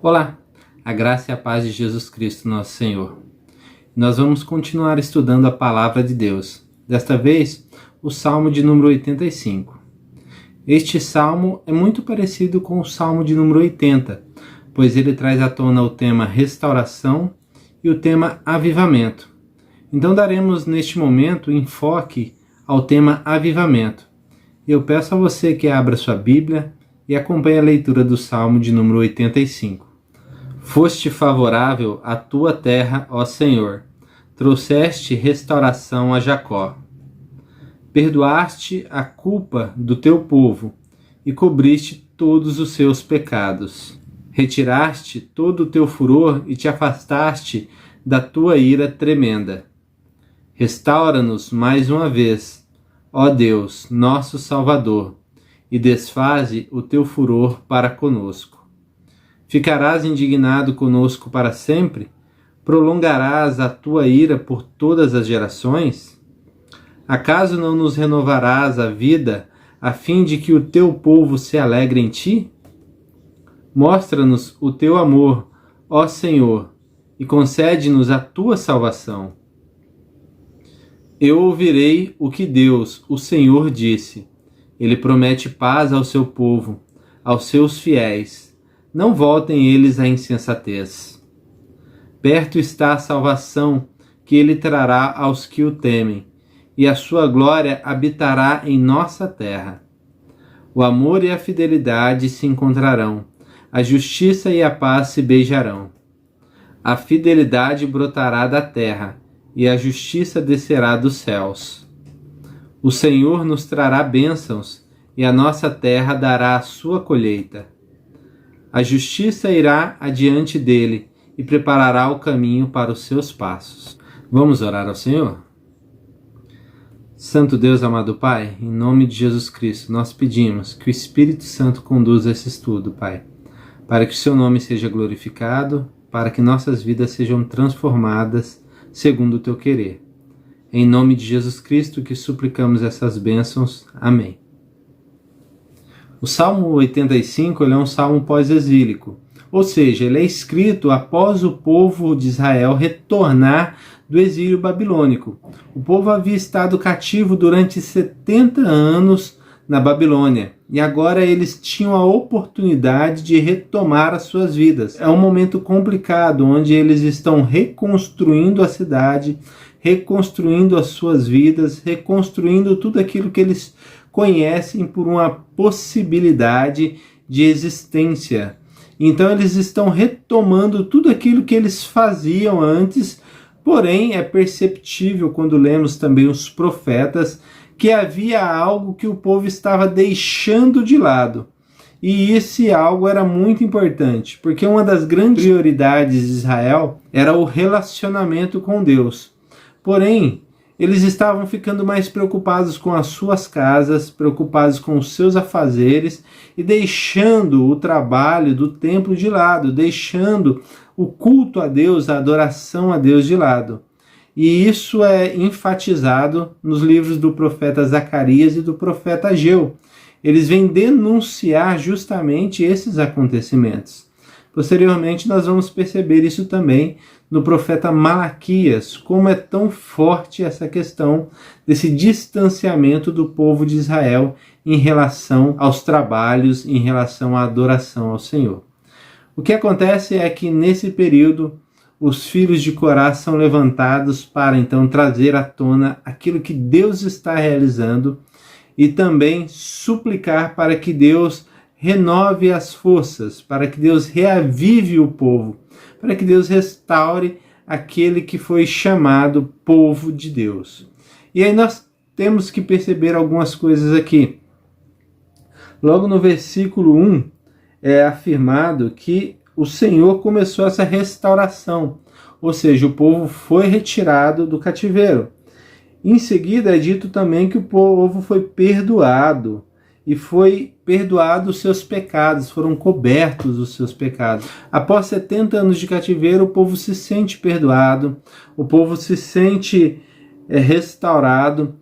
Olá, a graça e a paz de Jesus Cristo, nosso Senhor. Nós vamos continuar estudando a Palavra de Deus. Desta vez, o Salmo de número 85. Este Salmo é muito parecido com o Salmo de número 80, pois ele traz à tona o tema restauração e o tema avivamento. Então daremos neste momento enfoque ao tema avivamento. Eu peço a você que abra sua Bíblia e acompanhe a leitura do Salmo de número 85. Foste favorável à tua terra, ó Senhor, trouxeste restauração a Jacó. Perdoaste a culpa do teu povo e cobriste todos os seus pecados. Retiraste todo o teu furor e te afastaste da tua ira tremenda. Restaura-nos mais uma vez, ó Deus, nosso Salvador, e desfaze o teu furor para conosco. Ficarás indignado conosco para sempre? Prolongarás a tua ira por todas as gerações? Acaso não nos renovarás a vida, a fim de que o teu povo se alegre em ti? Mostra-nos o teu amor, ó Senhor, e concede-nos a tua salvação. Eu ouvirei o que Deus, o Senhor, disse. Ele promete paz ao seu povo, aos seus fiéis. Não voltem eles à insensatez. Perto está a salvação que ele trará aos que o temem, e a sua glória habitará em nossa terra. O amor e a fidelidade se encontrarão, a justiça e a paz se beijarão. A fidelidade brotará da terra, e a justiça descerá dos céus. O Senhor nos trará bênçãos, e a nossa terra dará a sua colheita. A justiça irá adiante dele e preparará o caminho para os seus passos. Vamos orar ao Senhor? Santo Deus, amado Pai, em nome de Jesus Cristo, nós pedimos que o Espírito Santo conduza esse estudo, Pai, para que o seu nome seja glorificado, para que nossas vidas sejam transformadas segundo o teu querer. Em nome de Jesus Cristo que suplicamos essas bênçãos. Amém. O Salmo 85 ele é um salmo pós-exílico, ou seja, ele é escrito após o povo de Israel retornar do exílio babilônico. O povo havia estado cativo durante 70 anos na Babilônia, e agora eles tinham a oportunidade de retomar as suas vidas. É um momento complicado, onde eles estão reconstruindo a cidade, reconstruindo as suas vidas, reconstruindo tudo aquilo que eles conhecem por uma possibilidade de existência. Então eles estão retomando tudo aquilo que eles faziam antes, porém é perceptível quando lemos também os profetas que havia algo que o povo estava deixando de lado. E esse algo era muito importante, porque uma das grandes prioridades de Israel era o relacionamento com Deus. Porém, eles estavam ficando mais preocupados com as suas casas, preocupados com os seus afazeres e deixando o trabalho do templo de lado, deixando o culto a Deus, a adoração a Deus de lado. E isso é enfatizado nos livros do profeta Zacarias e do profeta Ageu. Eles vêm denunciar justamente esses acontecimentos. Posteriormente, nós vamos perceber isso também no profeta Malaquias, como é tão forte essa questão desse distanciamento do povo de Israel em relação aos trabalhos, em relação à adoração ao Senhor. O que acontece é que nesse período, os filhos de Corá são levantados para então trazer à tona aquilo que Deus está realizando e também suplicar para que Deus renove as forças, para que Deus reavive o povo, para que Deus restaure aquele que foi chamado povo de Deus. E aí nós temos que perceber algumas coisas aqui. Logo no versículo 1 é afirmado que o Senhor começou essa restauração, ou seja, o povo foi retirado do cativeiro. Em seguida é dito também que o povo foi perdoado, e foi perdoado os seus pecados, foram cobertos os seus pecados. Após 70 anos de cativeiro, o povo se sente perdoado, o povo se sente restaurado,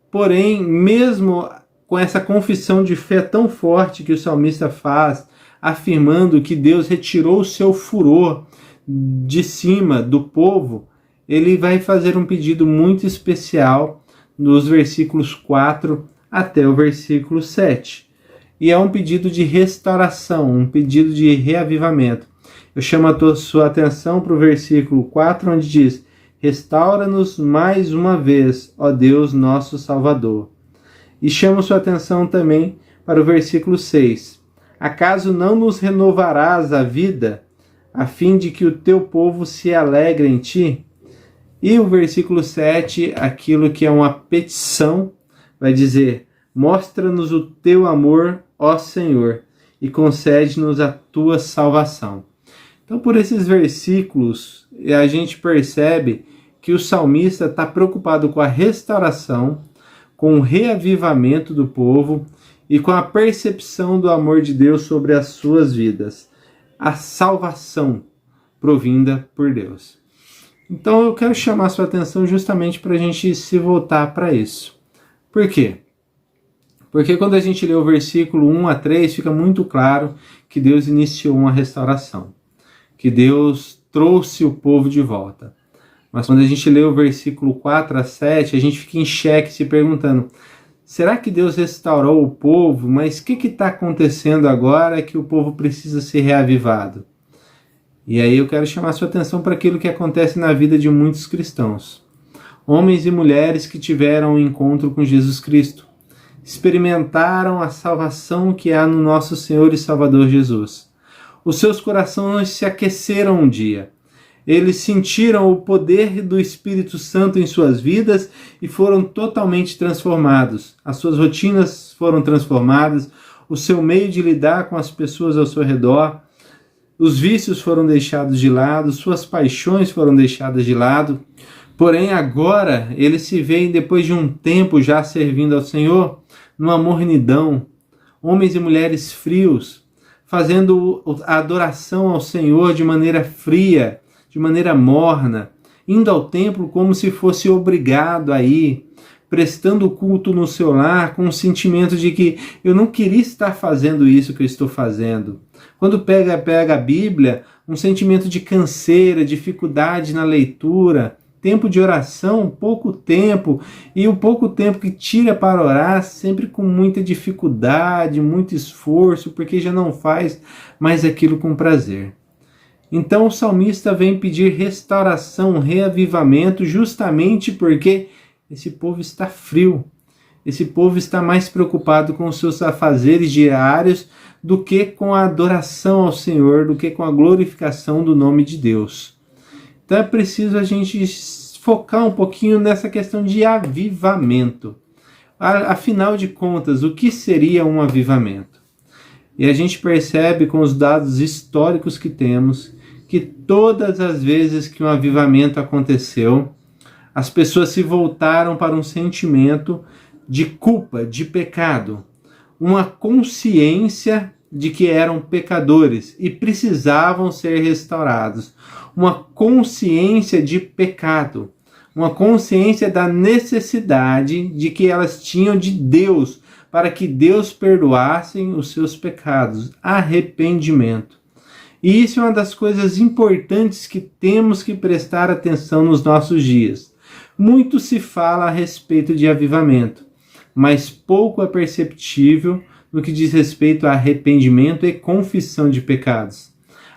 porém, mesmo com essa confissão de fé tão forte que o salmista faz afirmando que Deus retirou o seu furor de cima do povo, ele vai fazer um pedido muito especial nos versículos 4 até o versículo 7. E é um pedido de restauração, um pedido de reavivamento. Eu chamo a sua atenção para o versículo 4, onde diz: restaura-nos mais uma vez, ó Deus nosso Salvador. E chamo sua atenção também para o versículo 6. Acaso não nos renovarás a vida, a fim de que o teu povo se alegre em ti? E o versículo 7, aquilo que é uma petição, vai dizer: mostra-nos o teu amor, ó Senhor, e concede-nos a tua salvação. Então, por esses versículos, a gente percebe que o salmista está preocupado com a restauração, com o reavivamento do povo e com a percepção do amor de Deus sobre as suas vidas. A salvação provinda por Deus. Então eu quero chamar a sua atenção justamente para a gente se voltar para isso. Por quê? Porque quando a gente lê o versículo 1 a 3, fica muito claro que Deus iniciou uma restauração, que Deus trouxe o povo de volta. Mas quando a gente lê o versículo 4 a 7, a gente fica em xeque se perguntando: será que Deus restaurou o povo? Mas o que está acontecendo agora que o povo precisa ser reavivado? E aí eu quero chamar a sua atenção para aquilo que acontece na vida de muitos cristãos. Homens e mulheres que tiveram um encontro com Jesus Cristo, experimentaram a salvação que há no nosso Senhor e Salvador Jesus. Os seus corações se aqueceram um dia. Eles sentiram o poder do Espírito Santo em suas vidas e foram totalmente transformados. As suas rotinas foram transformadas, o seu meio de lidar com as pessoas ao seu redor, os vícios foram deixados de lado, suas paixões foram deixadas de lado. Porém, agora, eles se veem, depois de um tempo já servindo ao Senhor, numa mornidão, homens e mulheres frios, fazendo a adoração ao Senhor de maneira fria, de maneira morna, indo ao templo como se fosse obrigado a ir, prestando culto no seu lar com o sentimento de que eu não queria estar fazendo isso que eu estou fazendo. Quando pega a Bíblia, um sentimento de canseira, dificuldade na leitura, tempo de oração, pouco tempo, e o pouco tempo que tira para orar, sempre com muita dificuldade, muito esforço, porque já não faz mais aquilo com prazer. Então o salmista vem pedir restauração, reavivamento, justamente porque esse povo está frio. Esse povo está mais preocupado com os seus afazeres diários do que com a adoração ao Senhor, do que com a glorificação do nome de Deus. Então é preciso a gente focar um pouquinho nessa questão de avivamento. Afinal de contas, o que seria um avivamento? E a gente percebe com os dados históricos que temos que todas as vezes que um avivamento aconteceu, as pessoas se voltaram para um sentimento de culpa, de pecado, uma consciência de que eram pecadores e precisavam ser restaurados, uma consciência de pecado, uma consciência da necessidade de que elas tinham de Deus para que Deus perdoasse os seus pecados, arrependimento. E isso é uma das coisas importantes que temos que prestar atenção nos nossos dias. Muito se fala a respeito de avivamento, mas pouco é perceptível no que diz respeito a arrependimento e confissão de pecados.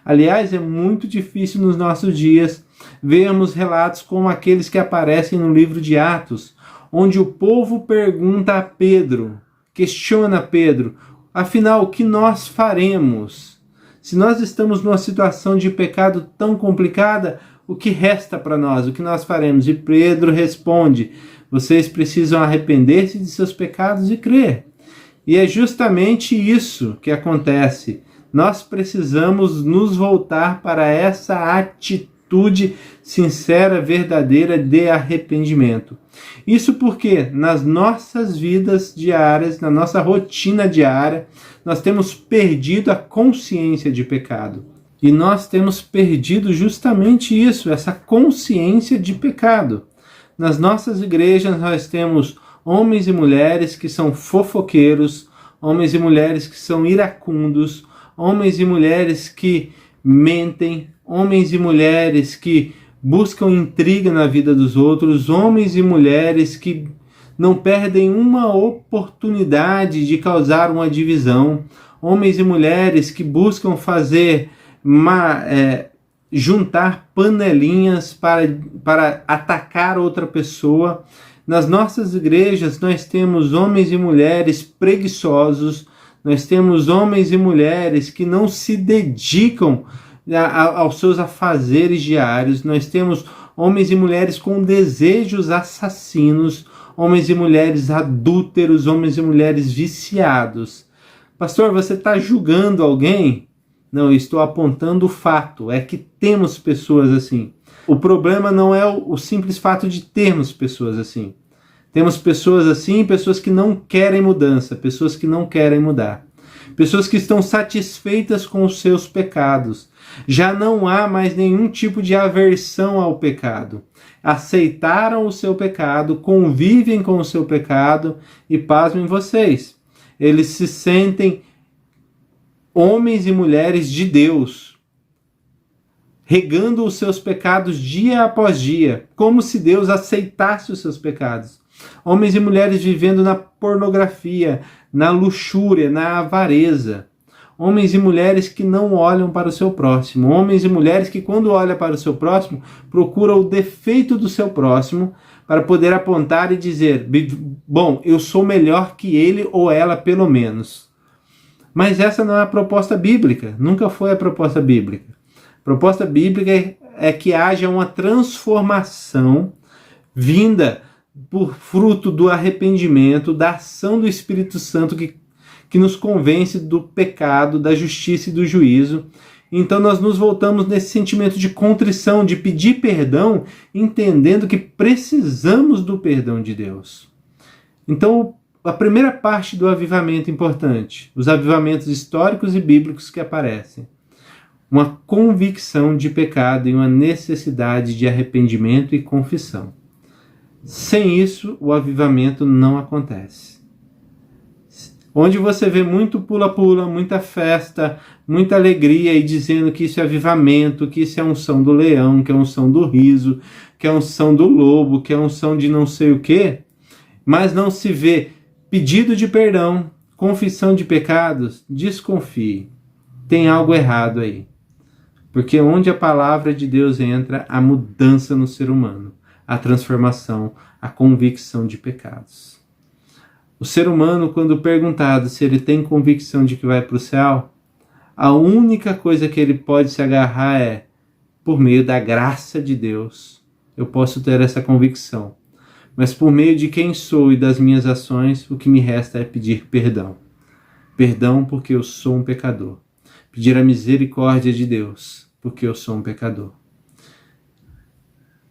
Aliás, é muito difícil nos nossos dias vermos relatos como aqueles que aparecem no livro de Atos, onde o povo pergunta a Pedro, questiona Pedro: afinal, o que nós faremos? Se nós estamos numa situação de pecado tão complicada, o que resta para nós? O que nós faremos? E Pedro responde: vocês precisam arrepender-se de seus pecados e crer. E é justamente isso que acontece. Nós precisamos nos voltar para essa atitude sincera, verdadeira de arrependimento. Isso porque nas nossas vidas diárias, na nossa rotina diária, nós temos perdido a consciência de pecado. E nós temos perdido justamente isso, essa consciência de pecado. Nas nossas igrejas nós temos homens e mulheres que são fofoqueiros, homens e mulheres que são iracundos, homens e mulheres que mentem, homens e mulheres que buscam intriga na vida dos outros, homens e mulheres que não perdem uma oportunidade de causar uma divisão, homens e mulheres que buscam fazer juntar panelinhas para atacar outra pessoa. Nas nossas igrejas nós temos homens e mulheres preguiçosos, nós temos homens e mulheres que não se dedicam aos seus afazeres diários, nós temos homens e mulheres com desejos assassinos, homens e mulheres adúlteros, homens e mulheres viciados. Pastor, você está julgando alguém? Não, eu estou apontando o fato, é que temos pessoas assim. O problema não é o simples fato de termos pessoas assim. Temos pessoas assim, pessoas que não querem mudança, pessoas que não querem mudar. Pessoas que estão satisfeitas com os seus pecados. Já não há mais nenhum tipo de aversão ao pecado. Aceitaram o seu pecado, convivem com o seu pecado e pasmem vocês. Eles se sentem homens e mulheres de Deus, regando os seus pecados dia após dia, como se Deus aceitasse os seus pecados. Homens e mulheres vivendo na pornografia, na luxúria, na avareza. Homens e mulheres que não olham para o seu próximo. Homens e mulheres que, quando olham para o seu próximo, procuram o defeito do seu próximo para poder apontar e dizer: bom, eu sou melhor que ele ou ela, pelo menos. Mas essa não é a proposta bíblica. Nunca foi a proposta bíblica. A proposta bíblica é que haja uma transformação vinda por fruto do arrependimento, da ação do Espírito Santo que nos convence do pecado, da justiça e do juízo. Então nós nos voltamos nesse sentimento de contrição, de pedir perdão, entendendo que precisamos do perdão de Deus. Então, a primeira parte do avivamento importante, os avivamentos históricos e bíblicos que aparecem, uma convicção de pecado e uma necessidade de arrependimento e confissão. Sem isso, o avivamento não acontece. Onde você vê muito pula-pula, muita festa, muita alegria e dizendo que isso é avivamento, que isso é unção do leão, que é unção do riso, que é unção do lobo, que é unção de não sei o quê, mas não se vê pedido de perdão, confissão de pecados, desconfie. Tem algo errado aí. Porque onde a palavra de Deus entra, a mudança no ser humano, a transformação, a convicção de pecados. O ser humano, quando perguntado se ele tem convicção de que vai para o céu, a única coisa que ele pode se agarrar é: por meio da graça de Deus, eu posso ter essa convicção. Mas por meio de quem sou e das minhas ações, o que me resta é pedir perdão. Perdão porque eu sou um pecador. Pedir a misericórdia de Deus, porque eu sou um pecador.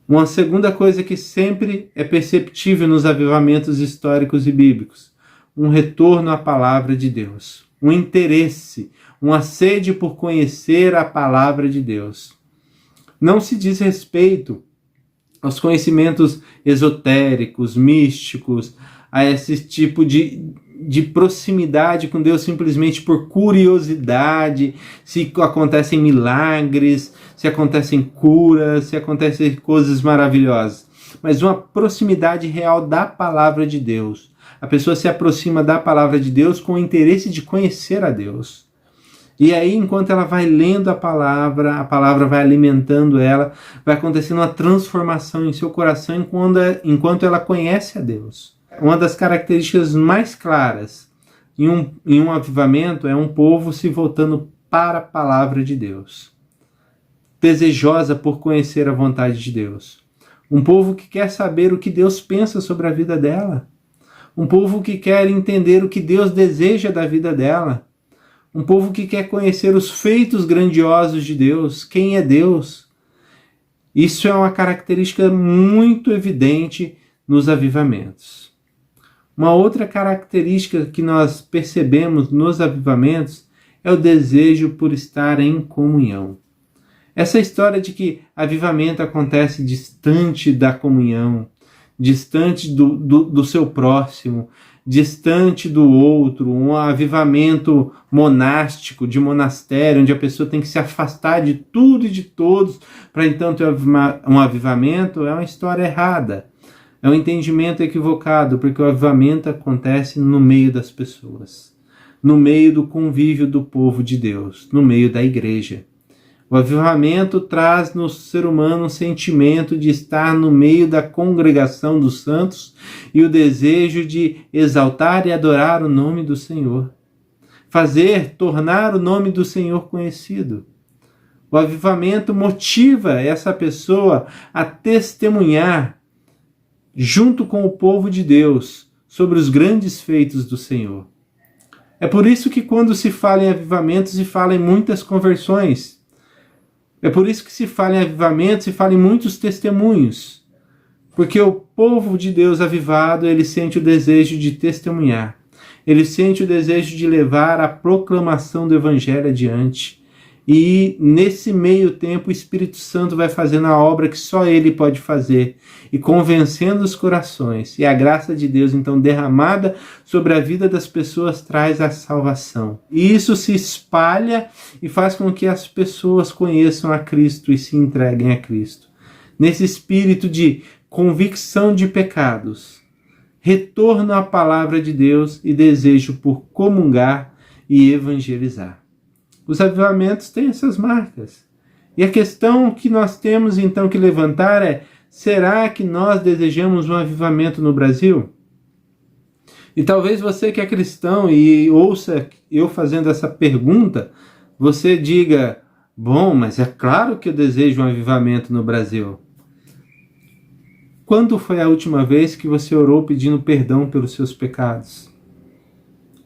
Uma segunda coisa que sempre é perceptível nos avivamentos históricos e bíblicos: um retorno à palavra de Deus, um interesse, uma sede por conhecer a palavra de Deus. Não se diz respeito aos conhecimentos esotéricos, místicos, a esse tipo de proximidade com Deus simplesmente por curiosidade, se acontecem milagres, se acontecem curas, se acontecem coisas maravilhosas. Mas uma proximidade real da palavra de Deus. A pessoa se aproxima da palavra de Deus com o interesse de conhecer a Deus. E aí, enquanto ela vai lendo a palavra vai alimentando ela, vai acontecendo uma transformação em seu coração enquanto ela conhece a Deus. Uma das características mais claras em um avivamento é um povo se voltando para a palavra de Deus, desejosa por conhecer a vontade de Deus. Um povo que quer saber o que Deus pensa sobre a vida dela. Um povo que quer entender o que Deus deseja da vida dela. Um povo que quer conhecer os feitos grandiosos de Deus, quem é Deus. Isso é uma característica muito evidente nos avivamentos. Uma outra característica que nós percebemos nos avivamentos é o desejo por estar em comunhão. Essa história de que avivamento acontece distante da comunhão, distante do seu próximo, distante do outro, um avivamento monástico, de monastério, onde a pessoa tem que se afastar de tudo e de todos para então ter um avivamento, é uma história errada. É um entendimento equivocado, porque o avivamento acontece no meio das pessoas, no meio do convívio do povo de Deus, no meio da igreja. O avivamento traz no ser humano um sentimento de estar no meio da congregação dos santos e o desejo de exaltar e adorar o nome do Senhor. Tornar o nome do Senhor conhecido. O avivamento motiva essa pessoa a testemunhar junto com o povo de Deus sobre os grandes feitos do Senhor. É por isso que quando se fala em avivamento, se fala em muitas conversões. É por isso que se fala em avivamento, se fala em muitos testemunhos. Porque o povo de Deus avivado, ele sente o desejo de testemunhar. Ele sente o desejo de levar a proclamação do Evangelho adiante. E nesse meio tempo o Espírito Santo vai fazendo a obra que só Ele pode fazer e convencendo os corações. E a graça de Deus então derramada sobre a vida das pessoas traz a salvação. E isso se espalha e faz com que as pessoas conheçam a Cristo e se entreguem a Cristo. Nesse espírito de convicção de pecados, retorno à palavra de Deus e desejo por comungar e evangelizar. Os avivamentos têm essas marcas. E a questão que nós temos então que levantar é: será que nós desejamos um avivamento no Brasil? E talvez você que é cristão e ouça eu fazendo essa pergunta, você diga: bom, mas é claro que eu desejo um avivamento no Brasil. Quando foi a última vez que você orou pedindo perdão pelos seus pecados?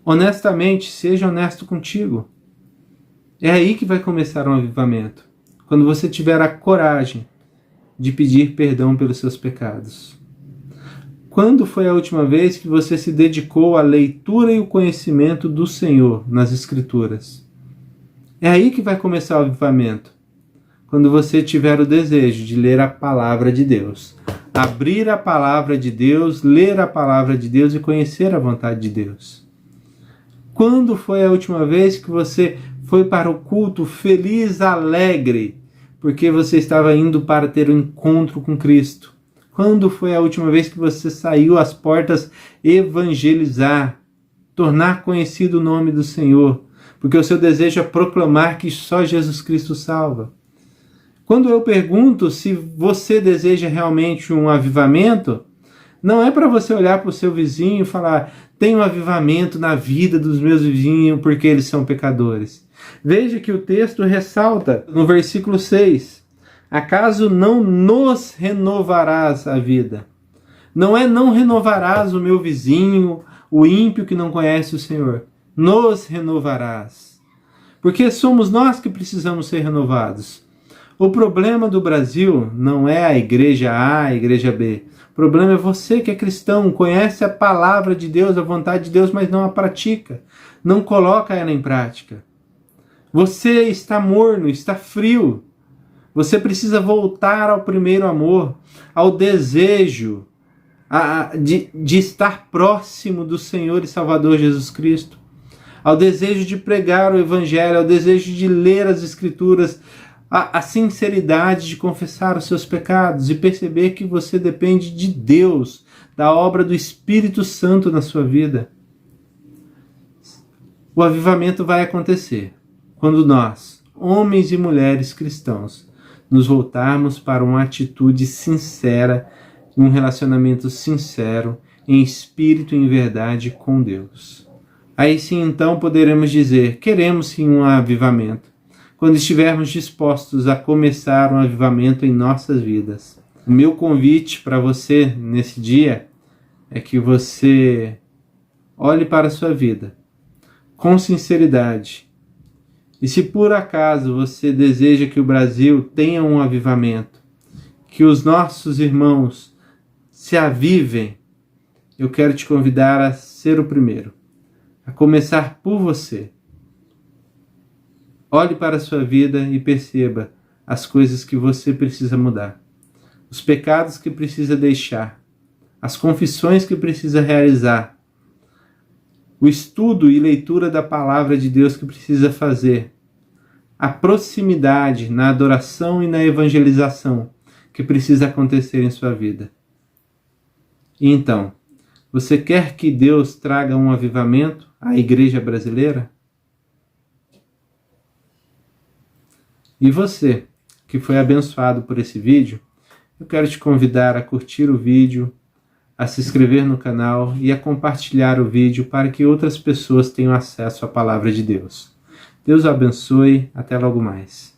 Honestamente, seja honesto contigo. É aí que vai começar um avivamento. Quando você tiver a coragem de pedir perdão pelos seus pecados. Quando foi a última vez que você se dedicou à leitura e o conhecimento do Senhor nas Escrituras? É aí que vai começar o avivamento. Quando você tiver o desejo de ler a palavra de Deus. Abrir a palavra de Deus, ler a palavra de Deus e conhecer a vontade de Deus. Quando foi a última vez que você foi para o culto feliz, alegre, porque você estava indo para ter um encontro com Cristo? Quando foi a última vez que você saiu às portas evangelizar, tornar conhecido o nome do Senhor? Porque o seu desejo é proclamar que só Jesus Cristo salva. Quando eu pergunto se você deseja realmente um avivamento, não é para você olhar para o seu vizinho e falar: tem um avivamento na vida dos meus vizinhos porque eles são pecadores. Veja que o texto ressalta no versículo 6: acaso não nos renovarás a vida? Não é não renovarás o meu vizinho, o ímpio que não conhece o Senhor. Nos renovarás. Porque somos nós que precisamos ser renovados. O problema do Brasil não é a igreja A, a igreja B. O problema é você que é cristão, conhece a palavra de Deus, a vontade de Deus, mas não a pratica. Não coloca ela em prática. Você está morno, está frio. Você precisa voltar ao primeiro amor, ao desejo de estar próximo do Senhor e Salvador Jesus Cristo, ao desejo de pregar o Evangelho, ao desejo de ler as Escrituras, a sinceridade de confessar os seus pecados e perceber que você depende de Deus, da obra do Espírito Santo na sua vida. O avivamento vai acontecer quando nós, homens e mulheres cristãos, nos voltarmos para uma atitude sincera, um relacionamento sincero, em espírito e em verdade com Deus. Aí sim, então, poderemos dizer: queremos sim um avivamento, quando estivermos dispostos a começar um avivamento em nossas vidas. O meu convite para você nesse dia é que você olhe para a sua vida com sinceridade. E se por acaso você deseja que o Brasil tenha um avivamento, que os nossos irmãos se avivem, eu quero te convidar a ser o primeiro, a começar por você. Olhe para a sua vida e perceba as coisas que você precisa mudar, os pecados que precisa deixar, as confissões que precisa realizar, o estudo e leitura da palavra de Deus que precisa fazer, a proximidade na adoração e na evangelização que precisa acontecer em sua vida. E então, você quer que Deus traga um avivamento à igreja brasileira? E você, que foi abençoado por esse vídeo, eu quero te convidar a curtir o vídeo, a se inscrever no canal e a compartilhar o vídeo para que outras pessoas tenham acesso à palavra de Deus. Deus o abençoe. Até logo mais.